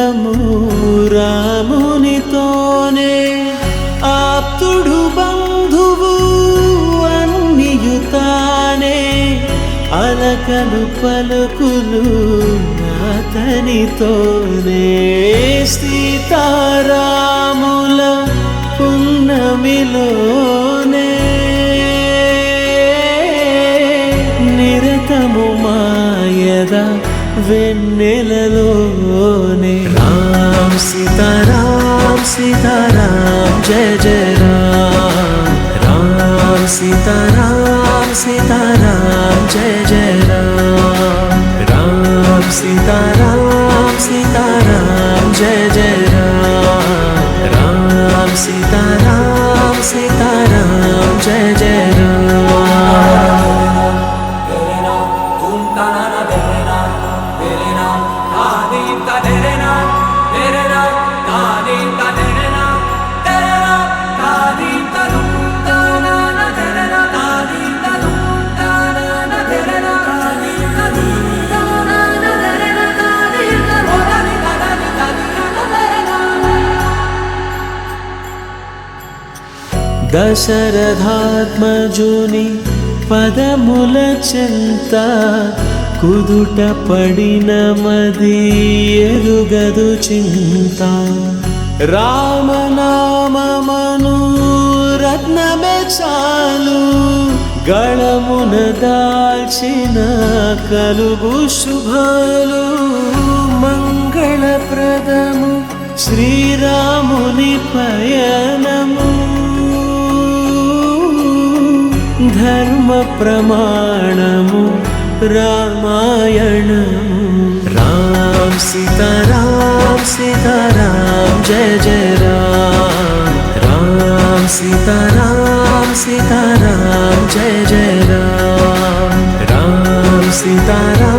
బంధము రామునితోనే ఆప్తుడు బంధువు అన్నియుతానే అలకలు పలుకులు అతనితోనే సీతారాముల పున్నమిలోనే నిరతము మాయద వెన్నెలలోనే రామ్ సీతారాం సీతారాం జయ జయ రామ్ రామ్ సీతారాం సీతారాం జయ జయ రామ్ రామ్ సీతారాం సీతారాం జయ జయ రామ్ రామ్ సీతారాం సీతారాం జయ జయ దశరథాత్మజుని పదముల చెంత కుదుట పడిన మది ఎరుగదు చింత రామనామమను రత్నమే చాలు గళమున దాల్చిన కలుగు శుభాలు మంగళప్రదము శ్రీరాముని పయనము ధర్మ ప్రమాణము రామాయణము రామ్ సీతారాం సీతారాం జయ జయ రామ్ రామ్ సీతారాం సీతారాం జయ జయ రామ్ రామ్ సీతారాం